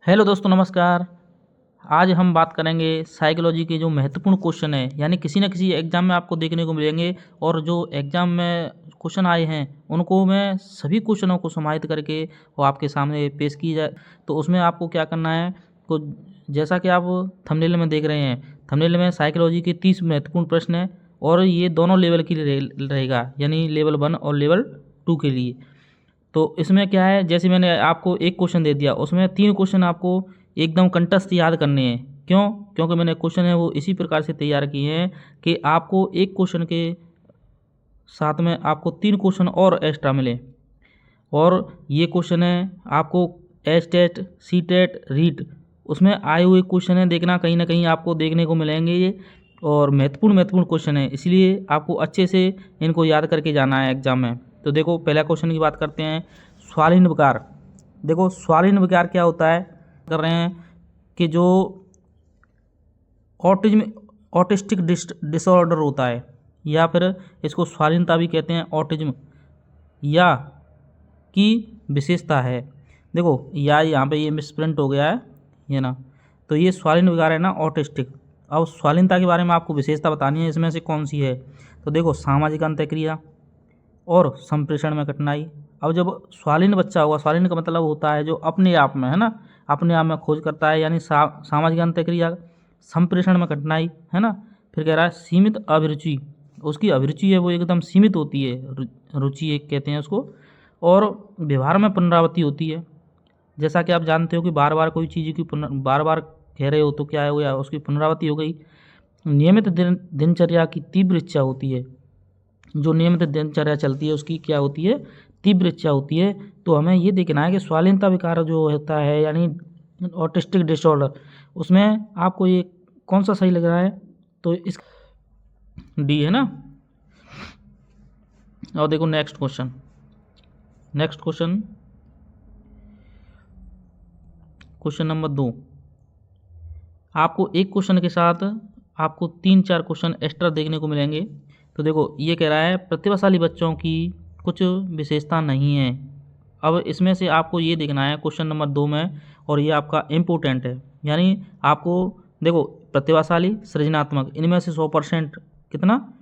Hello दोस्तों, नमस्कार। आज हम बात करेंगे साइकोलॉजी के जो महत्वपूर्ण क्वेश्चन है, यानी किसी न किसी एग्ज़ाम में आपको देखने को मिलेंगे। और जो एग्ज़ाम में क्वेश्चन आए हैं उनको मैं सभी क्वेश्चनों को समाहित करके वो आपके सामने पेश की जाए। तो उसमें आपको क्या करना है, तो जैसा कि आप थंबनेल में देख रहे हैं, थंबनेल में साइकोलॉजी के 30 महत्वपूर्ण प्रश्न हैं और ये दोनों लेवल के लिए रहेगा, यानी लेवल 1 और लेवल 2 के लिए। तो इसमें क्या है, जैसे मैंने आपको एक क्वेश्चन दे दिया, उसमें 3 क्वेश्चन आपको एकदम कंठस्थ याद करने हैं। क्यों? क्योंकि मैंने क्वेश्चन है वो इसी प्रकार से तैयार किए हैं कि आपको एक क्वेश्चन के साथ में आपको 3 क्वेश्चन और एक्स्ट्रा मिले। और ये क्वेश्चन है आपको H TET, C TET, REET उसमें आए हुए क्वेश्चन है, देखना कहीं ना कहीं आपको देखने को मिलेंगे ये। और महत्वपूर्ण क्वेश्चन है, इसलिए आपको अच्छे से इनको याद करके जाना है एग्जाम में। तो देखो, पहला क्वेश्चन की बात करते हैं, स्वालीन विकार। देखो, स्वालीन विकार क्या होता है, कर रहे हैं कि जो ऑटिज्म ऑटिस्टिक डिसऑर्डर होता है, या फिर इसको स्वालीनता भी कहते हैं, ऑटिज्म या की विशेषता है। देखो, या यहाँ पे ये मिसप्रिंट हो गया है, ये ना, तो ये स्वालीन विकार है ना, ऑटिस्टिक। अब स्वालीनता के बारे में आपको विशेषता बतानी है, इसमें से कौन सी है। तो देखो, सामाजिक अंतःक्रिया और संप्रेषण में कठिनाई। अब जब स्वालीन बच्चा होगा, स्वालीन का मतलब होता है जो अपने आप में, है ना, अपने आप में खोज करता है, यानी सामाजिक अंतःक्रिया, संप्रेषण में कठिनाई, है ना। फिर कह रहा है सीमित अभिरुचि, उसकी अभिरुचि है वो एकदम सीमित होती है, रुचि एक कहते हैं उसको। और व्यवहार में पुनरावृत्ति होती है, जैसा कि आप जानते हो कि बार बार कोई चीज़ की बार बार कह रहे हो तो क्या हो गया, उसकी पुनरावृत्ति हो गई। नियमित दिनचर्या की तीव्र इच्छा होती है, जो नियमित दिनचर्या चलती है उसकी क्या होती है, तीव्र इच्छा होती है। तो हमें ये देखना है कि स्वालीनता विकार जो होता है, यानी ऑटिस्टिक डिसऑर्डर, उसमें आपको ये कौन सा सही लग रहा है, तो इस डी है ना। और देखो नेक्स्ट क्वेश्चन, क्वेश्चन नंबर 2। आपको एक क्वेश्चन के साथ आपको 3-4 क्वेश्चन एक्स्ट्रा देखने को मिलेंगे। तो देखो, ये कह रहा है प्रतिभाशाली बच्चों की कुछ विशेषता नहीं है। अब इसमें से आपको ये देखना है क्वेश्चन नंबर 2 में, और ये आपका इम्पोर्टेंट है। यानी आपको देखो, प्रतिभाशाली, सृजनात्मक, इनमें से 100% कितना,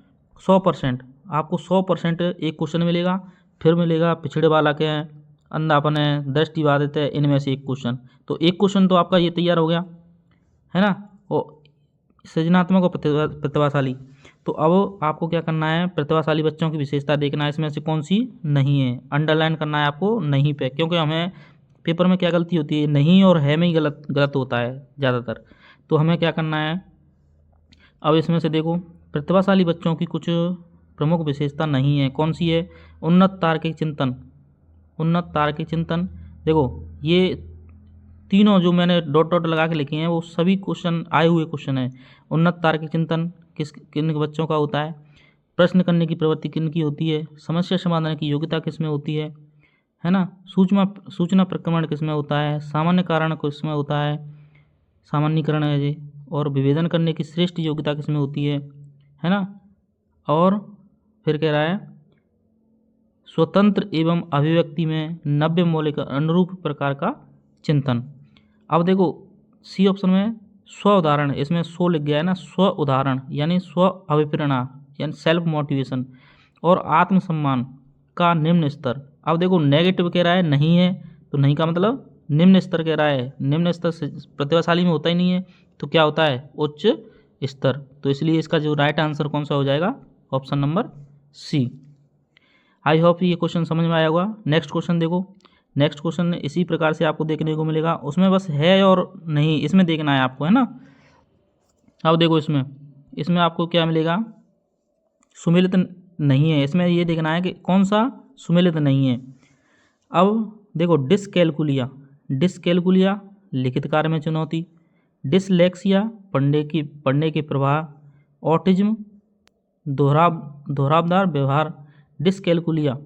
100%, आपको 100% एक क्वेश्चन मिलेगा। फिर मिलेगा पिछड़े बालक है, अंधापन है, दृष्टिबाधित है, इनमें से एक क्वेश्चन। तो एक क्वेश्चन तो आपका ये तैयार हो गया, है ना। और सृजनात्मक और प्रतिभाशाली, तो अब आपको क्या करना है, प्रतिभाशाली बच्चों की विशेषता देखना है, इसमें से कौन सी नहीं है, अंडरलाइन करना है आपको नहीं पे, क्योंकि हमें पेपर में क्या गलती होती है, नहीं और है में ही गलत होता है ज़्यादातर। तो हमें क्या करना है, अब इसमें से देखो, प्रतिभाशाली बच्चों की कुछ प्रमुख विशेषता नहीं है, कौन सी है, उन्नत तार्किक चिंतन, उन्नत तार्किक चिंतन। देखो, ये तीनों जो मैंने डॉट डॉट लगा के लिखे हैं वो सभी क्वेश्चन आए हुए क्वेश्चन हैं। उन्नत तार्किक चिंतन किन बच्चों का होता है, प्रश्न करने की प्रवृत्ति किन की होती है, समस्या समाधान की योग्यता किस में होती है ना, सूचना प्रक्रमण किस में होता है, सामान्य कारण किस में होता है, सामान्यीकरण है जी, और विभेदन करने की श्रेष्ठ योग्यता किस में होती है ना। और फिर कह रहा है स्वतंत्र एवं अभिव्यक्ति में नव्य मौलिक अनुरूप प्रकार का चिंतन। अब देखो, सी ऑप्शन में स्व उदाहरण, इसमें स्व लिख गया है ना, स्व उदाहरण यानी स्व अभिप्रेरणा, यानी सेल्फ मोटिवेशन, और आत्मसम्मान का निम्न स्तर। अब देखो, नेगेटिव कह रहा है नहीं है, तो नहीं का मतलब निम्न स्तर कह रहा है, निम्न स्तर प्रतिभाशाली में होता ही नहीं है, तो क्या होता है, उच्च स्तर। तो इसलिए इसका जो राइट आंसर कौन सा हो जाएगा, option number C. I hope ये क्वेश्चन समझ में आया होगा। नेक्स्ट क्वेश्चन देखो, नेक्स्ट क्वेश्चन इसी प्रकार से आपको देखने को मिलेगा, उसमें बस है और नहीं इसमें देखना है आपको, है ना। अब देखो, इसमें आपको क्या मिलेगा, सुमेलित नहीं है, इसमें ये देखना है कि कौन सा सुमेलित नहीं है। अब देखो, डिसकैलकुलिया लिखित कार्य में चुनौती, डिसलेक्सिया पढ़ने के प्रवाह, ऑटिज्म दोहरावदार व्यवहार, डिसकैलकुलिया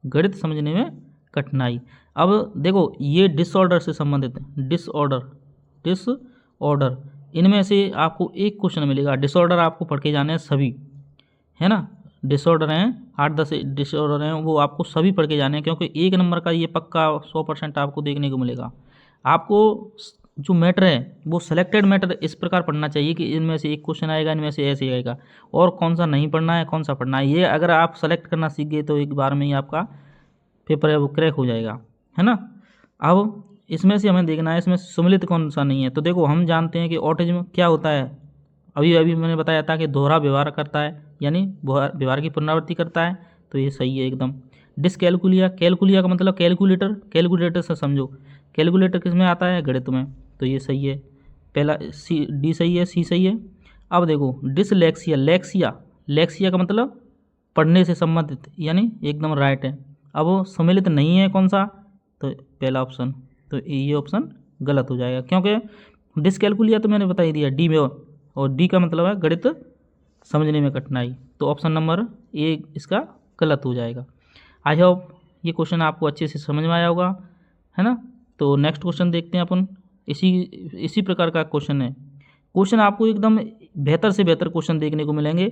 गणित समझने में कठिनाई। अब देखो, ये डिसऑर्डर से संबंधित है, डिसऑर्डर इनमें से आपको एक क्वेश्चन मिलेगा। डिसऑर्डर आपको पढ़ के जाने हैं सभी, है ना, डिसऑर्डर हैं 8-10 डिसऑर्डर हैं, वो आपको सभी पढ़ के जाने हैं, क्योंकि 1 नंबर का ये पक्का 100% आपको देखने को मिलेगा। आपको जो मैटर है वो सिलेक्टेड मैटर इस प्रकार पढ़ना चाहिए कि इनमें से एक क्वेश्चन आएगा, इनमें से ऐसे आएगा, और कौन सा नहीं पढ़ना है, कौन सा पढ़ना है। ये अगर आप सेलेक्ट करना सीख गए तो एक बार में ही आपका पेपर है वो क्रैक हो जाएगा, है ना। अब इसमें से हमें देखना है इसमें सम्मिलित कौन सा नहीं है। तो देखो हम जानते हैं कि ऑटिज्म क्या होता है, अभी अभी मैंने बताया था कि दोहरा व्यवहार करता है, यानी व्यवहार की पुनरावृत्ति करता है, तो ये सही है एकदम। डिसकैलकुलिया, कैलकुलिया का मतलब कैलकुलेटर, कैलकुलेटर से समझो, कैलकुलेटर किस में आता है, गणित में, तो ये सही है। पहला सी डी सही है, सी सही है। अब देखो डिसलेक्सिया, लेक्सिया, लेक्सिया का मतलब पढ़ने से संबंधित, यानी एकदम राइट है। अब वो सम्मिलित नहीं है कौन सा, तो पहला ऑप्शन, तो ये ऑप्शन गलत हो जाएगा, क्योंकि डिसकैलकुलिया तो मैंने बता ही दिया डी में, और डी का मतलब है गणित समझने में कठिनाई, तो ऑप्शन नंबर ए इसका गलत हो जाएगा। आई होप ये क्वेश्चन आपको अच्छे से समझ में आया होगा, है ना। तो नेक्स्ट क्वेश्चन देखते हैं अपन, इसी प्रकार का क्वेश्चन है। क्वेश्चन आपको एकदम बेहतर से बेहतर क्वेश्चन देखने को मिलेंगे,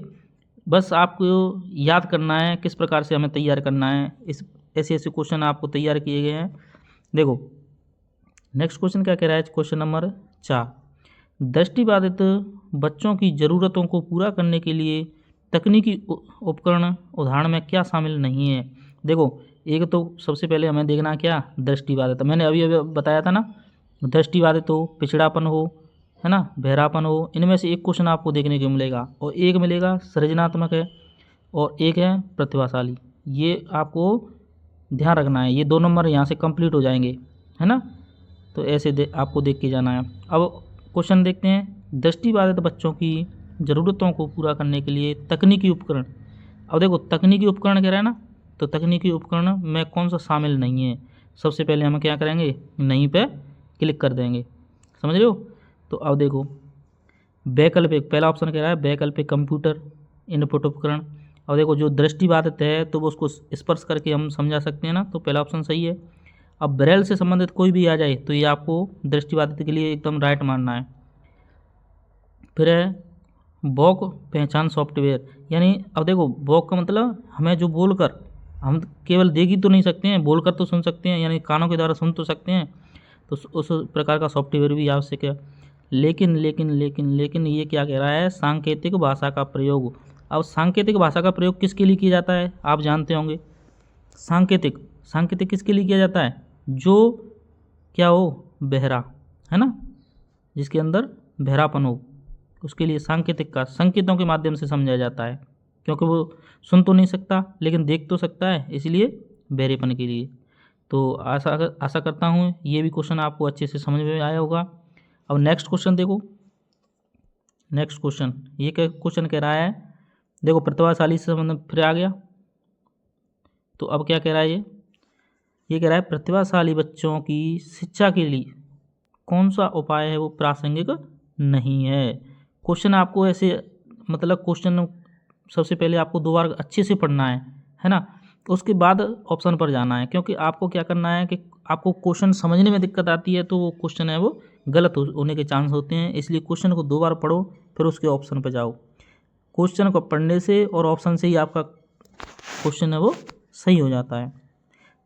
बस आपको याद करना है किस प्रकार से हमें तैयार करना है। इस ऐसे ऐसे क्वेश्चन आपको तैयार किए गए हैं। देखो नेक्स्ट क्वेश्चन क्या कह रहा है, क्वेश्चन नंबर 4, दृष्टिबाधित बच्चों की ज़रूरतों को पूरा करने के लिए तकनीकी उपकरण उदाहरण में क्या शामिल नहीं है। देखो एक तो सबसे पहले हमें देखना क्या, दृष्टिबाधित, मैंने अभी अभी बताया था ना, दृष्टिबाधित हो, पिछड़ापन हो, है ना, बहरापन हो, इनमें से एक क्वेश्चन आपको देखने को मिलेगा, और एक मिलेगा सृजनात्मक है, और एक है प्रतिभाशाली। ये आपको ध्यान रखना है, ये 2 नंबर यहाँ से कंप्लीट हो जाएंगे, है ना। तो ऐसे आपको देख के जाना है। अब क्वेश्चन देखते हैं, दृष्टिबाधित बच्चों की ज़रूरतों को पूरा करने के लिए तकनीकी उपकरण। अब देखो तकनीकी उपकरण कह रहा है ना, तो तकनीकी उपकरण में कौन सा शामिल नहीं है। सबसे पहले हम क्या करेंगे, नहीं पे क्लिक कर देंगे, समझ रहे हो। तो अब देखो वैकल्पिक, पहला ऑप्शन कह रहा है वैकल्पिक कंप्यूटर इनपुट उपकरण। अब देखो जो दृष्टिबाधित है तो वो उसको स्पर्श करके हम समझा सकते हैं ना, तो पहला ऑप्शन सही है। अब ब्रेल से संबंधित कोई भी आ जाए तो ये आपको दृष्टिबाधित के लिए एकदम राइट मानना है। फिर है वॉक पहचान सॉफ्टवेयर, यानी अब देखो वॉक का मतलब हमें जो बोलकर, हम केवल देख ही तो नहीं सकते हैं, बोलकर तो सुन सकते हैं, यानी कानों के द्वारा सुन तो सकते हैं, तो उस प्रकार का सॉफ्टवेयर भी आवश्यक है। लेकिन लेकिन लेकिन लेकिन ये क्या कह रहा है, सांकेतिक भाषा का प्रयोग। अब सांकेतिक भाषा का प्रयोग किसके लिए किया जाता है, आप जानते होंगे। सांकेतिक, सांकेतिक किसके लिए किया जाता है, जो क्या हो, बहरा, है ना, जिसके अंदर बहरापन हो, उसके लिए सांकेतिक का संकेतों के माध्यम से समझाया जाता है, क्योंकि वो सुन तो नहीं सकता लेकिन देख तो सकता है, इसलिए बहरेपन के लिए। तो आशा करता हूँ ये भी क्वेश्चन आपको अच्छे से समझ में आया होगा। अब नेक्स्ट क्वेश्चन देखो, नेक्स्ट क्वेश्चन ये क्वेश्चन कह रहा है, देखो प्रतिभाशाली से संबंध फिर आ गया। तो अब क्या कह रहा है, ये कह रहा है प्रतिभाशाली बच्चों की शिक्षा के लिए कौन सा उपाय है वो प्रासंगिक नहीं है। क्वेश्चन आपको ऐसे, मतलब क्वेश्चन सबसे पहले आपको 2 बार अच्छे से पढ़ना है ना, उसके बाद ऑप्शन पर जाना है, क्योंकि आपको क्या करना है कि आपको क्वेश्चन समझने में दिक्कत आती है तो वो क्वेश्चन है वो गलत होने के चांस होते हैं, इसलिए क्वेश्चन को 2 बार पढ़ो फिर उसके ऑप्शन पर जाओ। क्वेश्चन को पढ़ने से और ऑप्शन से ही आपका क्वेश्चन है वो सही हो जाता है।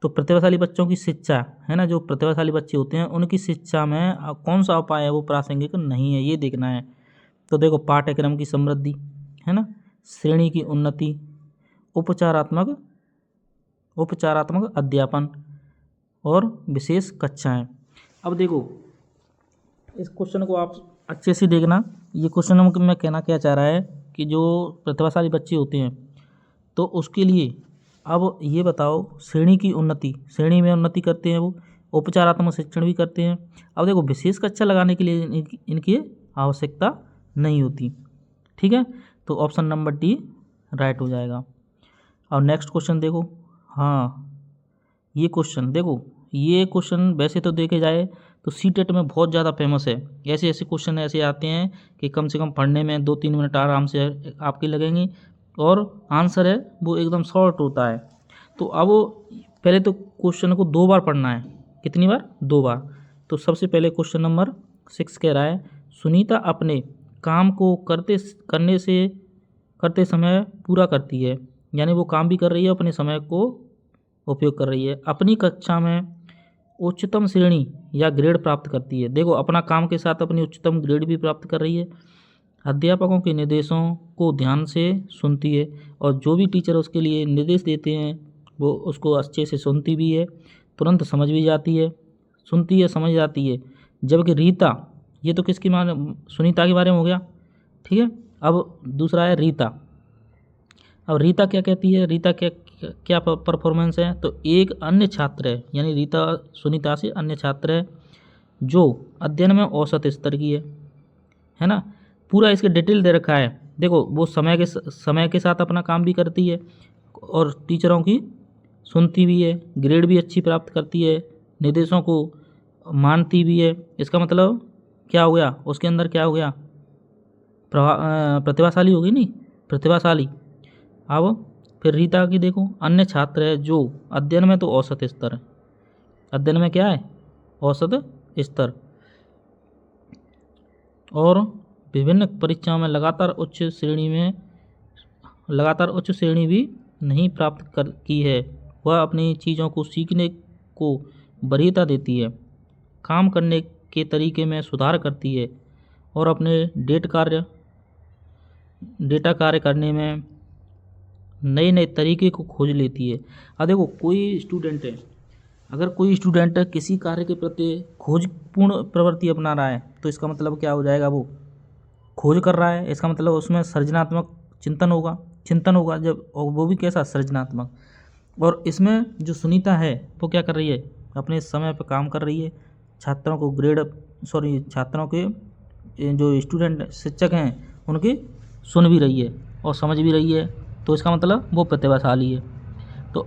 तो प्रतिभाशाली बच्चों की शिक्षा, है ना, जो प्रतिभाशाली बच्चे होते हैं उनकी शिक्षा में कौन सा उपाय है वो प्रासंगिक नहीं है, ये देखना है। तो देखो पाठ्यक्रम की समृद्धि, है ना, श्रेणी की उन्नति, उपचारात्मक अध्यापन और विशेष कक्षाएं। अब देखो इस क्वेश्चन को आप अच्छे से देखना, ये क्वेश्चन में कहना क्या चाह रहा है कि जो प्रतिभाशाली बच्चे होते हैं तो उसके लिए अब ये बताओ, श्रेणी की उन्नति, श्रेणी में उन्नति करते हैं वो, उपचारात्मक शिक्षण भी करते हैं। अब देखो विशेष कक्षा लगाने के लिए इनकी आवश्यकता नहीं होती, ठीक है, तो ऑप्शन नंबर डी राइट हो जाएगा। और नेक्स्ट क्वेश्चन देखो, हाँ ये क्वेश्चन देखो, ये क्वेश्चन वैसे तो देखे जाए तो सीटेट में बहुत ज़्यादा फेमस है। ऐसे ऐसे क्वेश्चन ऐसे आते हैं कि कम से कम पढ़ने में 2-3 मिनट आराम से आपके लगेंगे, और आंसर है वो एकदम शॉर्ट होता है। तो अब पहले तो क्वेश्चन को 2 बार पढ़ना है, कितनी बार, 2 बार। तो सबसे पहले क्वेश्चन नंबर 6 कह रहा है, सुनीता अपने काम को करते समय पूरा करती है, यानी वो काम भी कर रही है, अपने समय को उपयोग कर रही है। अपनी कक्षा में उच्चतम श्रेणी या ग्रेड प्राप्त करती है। देखो अपना काम के साथ अपनी उच्चतम ग्रेड भी प्राप्त कर रही है, अध्यापकों के निर्देशों को ध्यान से सुनती है और जो भी टीचर उसके लिए निर्देश देते हैं वो उसको अच्छे से सुनती भी है, तुरंत समझ भी जाती है, सुनती है समझ जाती है। जबकि रीता, ये तो किसकी सुनीता के बारे में हो गया, ठीक है। अब दूसरा है रीता। अब रीता क्या कहती है, रीता क्या परफॉर्मेंस है, तो एक अन्य छात्र है, यानी रीता सुनीता से अन्य छात्र है जो अध्ययन में औसत स्तर की है ना। पूरा इसके डिटेल दे रखा है। देखो वो समय के साथ अपना काम भी करती है और टीचरों की सुनती भी है, ग्रेड भी अच्छी प्राप्त करती है, निर्देशों को मानती भी है। इसका मतलब क्या हो गया, उसके अंदर क्या हो गया, प्रतिभाशाली होगी नहीं, प्रतिभाशाली। अब फिर रीता की देखो, अन्य छात्र है जो अध्ययन में तो औसत स्तर है, अध्ययन में क्या है, औसत स्तर, और विभिन्न परीक्षाओं में लगातार उच्च श्रेणी भी नहीं प्राप्त की है। वह अपनी चीज़ों को सीखने को वरीयता देती है, काम करने के तरीके में सुधार करती है और अपने डेटा कार्य करने में नए नए तरीके को खोज लेती है। अब देखो कोई स्टूडेंट है, अगर कोई स्टूडेंट किसी कार्य के प्रति खोजपूर्ण प्रवृत्ति अपना रहा है तो इसका मतलब क्या हो जाएगा, वो खोज कर रहा है, इसका मतलब उसमें सृजनात्मक चिंतन होगा जब, और वो भी कैसा, सृजनात्मक। और इसमें जो सुनीता है वो क्या कर रही है, अपने समय पर काम कर रही है, छात्रों के जो स्टूडेंट शिक्षक हैं उनकी सुन भी रही है और समझ भी रही है, तो इसका मतलब वो प्रतिभाशाली है। तो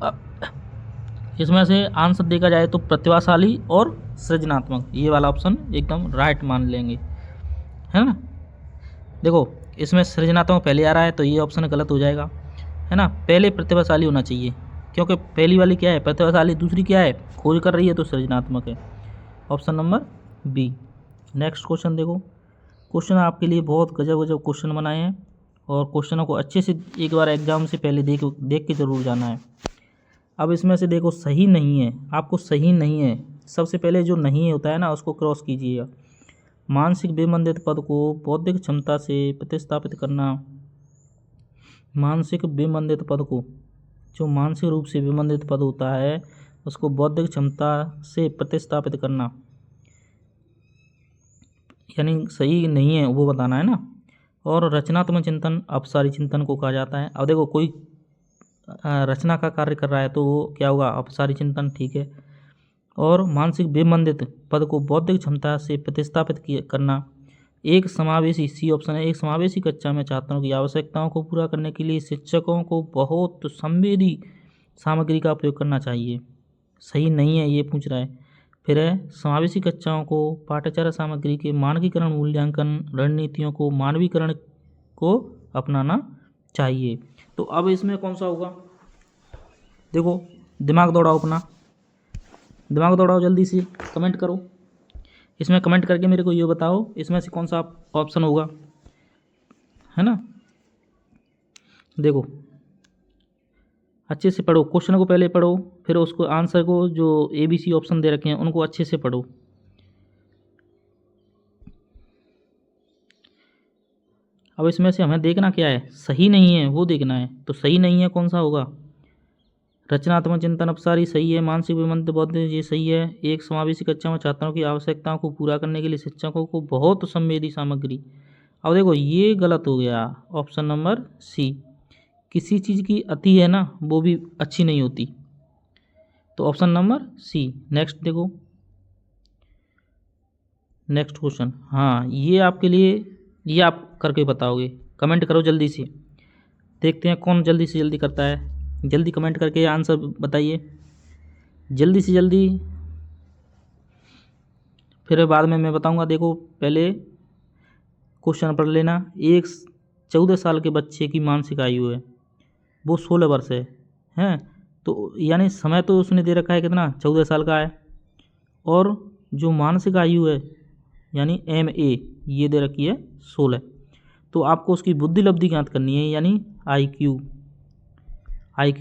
इसमें से आंसर देखा जाए तो प्रतिभाशाली और सृजनात्मक, ये वाला ऑप्शन एकदम राइट मान लेंगे, है ना। देखो इसमें सृजनात्मक पहले आ रहा है तो ये ऑप्शन गलत हो जाएगा, है ना। पहले प्रतिभाशाली होना चाहिए, क्योंकि पहली वाली क्या है, प्रतिभाशाली, दूसरी क्या है, खोज कर रही है, तो सृजनात्मक है। Option number B. Next question देखो, क्वेश्चन आपके लिए बहुत गजब क्वेश्चन बनाए हैं और क्वेश्चनों को अच्छे से एक बार एग्जाम से पहले देख के ज़रूर जाना है। अब इसमें से देखो सही नहीं है, आपको सही नहीं है, सबसे पहले जो नहीं होता है ना उसको क्रॉस कीजिएगा। मानसिक बेमंदित पद को बौद्धिक क्षमता से प्रतिस्थापित करना, मानसिक बेमंदित पद को, जो मानसिक रूप से बेमंदित पद होता है उसको बौद्धिक क्षमता से प्रतिस्थापित करना, यानी सही नहीं है वो बताना है ना। और रचनात्मक चिंतन अपसारी चिंतन को कहा जाता है। अब देखो कोई रचना का कार्य कर रहा है तो वो क्या होगा, अपसारी चिंतन, ठीक है। और मानसिक बेमंदित पद को बौद्धिक क्षमता से प्रतिस्थापित करना, एक समावेशी, सी ऑप्शन है, एक समावेशी कक्षा में छात्रों की आवश्यकताओं को पूरा करने के लिए शिक्षकों को बहुत संवेदी सामग्री का उपयोग करना चाहिए, सही नहीं है ये पूछ रहा है। फिर है समावेशी कक्षाओं को पाठ्यचर्या सामग्री के मानकीकरण मूल्यांकन रणनीतियों को मानवीकरण को अपनाना चाहिए। तो अब इसमें कौन सा होगा, देखो दिमाग दौड़ाओ, अपना दिमाग दौड़ाओ, जल्दी से कमेंट करो, इसमें कमेंट करके मेरे को ये बताओ इसमें से कौन सा ऑप्शन होगा, है ना। देखो अच्छे से पढ़ो, क्वेश्चन को पहले पढ़ो, फिर उसको आंसर को, जो ABC ऑप्शन दे रखे हैं उनको अच्छे से पढ़ो। अब इसमें से हमें देखना क्या है, सही नहीं है वो देखना है, तो सही नहीं है कौन सा होगा, रचनात्मक चिंतन अपसारी सही है, मानसिक बेमंदित बौद्धिक ये सही है, एक समावेशी कक्षा में छात्रों की आवश्यकताओं को पूरा करने के लिए शिक्षकों को बहुत संवेदी सामग्री। अब देखो ये गलत हो गया, ऑप्शन नंबर सी, किसी चीज़ की अति है ना वो भी अच्छी नहीं होती, तो ऑप्शन नंबर सी। नेक्स्ट देखो, नेक्स्ट क्वेश्चन, हाँ ये आपके लिए, ये आप करके बताओगे, कमेंट करो जल्दी से, देखते हैं कौन जल्दी से जल्दी करता है, जल्दी कमेंट करके आंसर बताइए जल्दी से जल्दी, फिर बाद में मैं बताऊंगा। देखो पहले क्वेश्चन पढ़ लेना, एक 14 साल के बच्चे की मानसिक आयु है वो 16 वर्ष है, तो यानी समय तो उसने दे रखा है कितना, 14 साल का है, और जो मानसिक आयु है यानी MA ये दे रखी है 16, तो आपको उसकी बुद्धि लब्धि ज्ञात करनी है, यानी IQ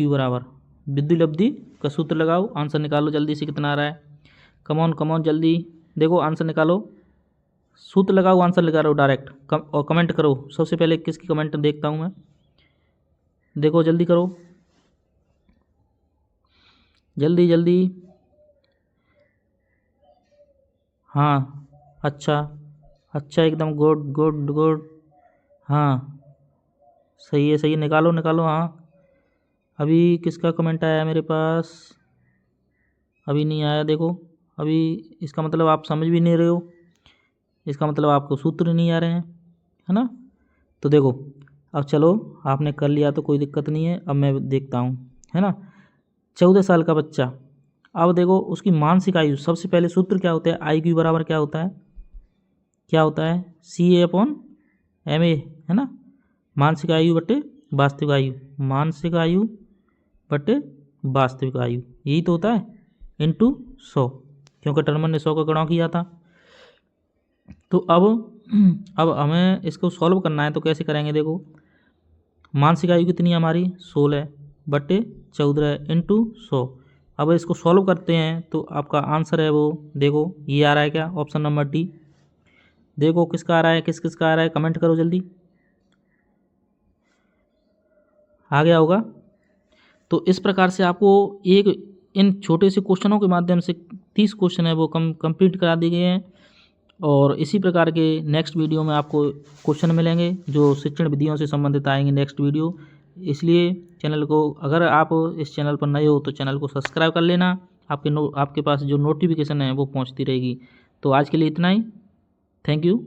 बराबर बुद्धि लब्धि का सूत्र लगाओ, आंसर निकालो जल्दी से कितना आ रहा है, कमॉन जल्दी देखो, आंसर निकालो, सूत्र लगाओ, आंसर लगा रहो डायरेक्ट और कमेंट करो। सबसे पहले किसकी कमेंट देखता हूँ मैं, देखो जल्दी करो, जल्दी जल्दी। हाँ अच्छा एकदम गुड गुड गुड। हाँ सही है निकालो निकालो। हाँ अभी किसका कमेंट आया मेरे पास, अभी नहीं आया देखो। अभी इसका मतलब आप समझ भी नहीं रहे हो, इसका मतलब आपको सूत्र नहीं आ रहे हैं, है ना। तो देखो अब चलो, आपने कर लिया तो कोई दिक्कत नहीं है। अब मैं देखता हूँ, है ना। 14 साल का बच्चा, अब देखो उसकी मानसिक आयु, सबसे पहले सूत्र क्या होता है, IQ बराबर क्या होता है, CA/MA, है ना। मानसिक आयु बटे वास्तविक आयु, मानसिक आयु बटे वास्तविक आयु, यही तो होता है, इंटू 100, क्योंकि टर्मन ने 100 का गुणा किया था। तो अब हमें इसको सॉल्व करना है, तो कैसे करेंगे, देखो मानसिक आयु कितनी है हमारी, 16 बटे 14 इंटू 100। अब इसको सॉल्व करते हैं तो आपका आंसर है वो, देखो ये आ रहा है क्या, ऑप्शन नंबर डी। देखो किसका आ रहा है, किसका आ रहा है, कमेंट करो जल्दी, आ गया होगा। तो इस प्रकार से आपको इन छोटे से क्वेश्चनों के माध्यम से 30 क्वेश्चन है वो कंप्लीट करा दिए गए हैं। और इसी प्रकार के नेक्स्ट वीडियो में आपको क्वेश्चन मिलेंगे जो शिक्षण विधियों से संबंधित आएंगे नेक्स्ट वीडियो। इसलिए चैनल को, अगर आप इस चैनल पर नए हो तो चैनल को सब्सक्राइब कर लेना, आपके पास जो नोटिफिकेशन है वो पहुंचती रहेगी। तो आज के लिए इतना ही, थैंक यू।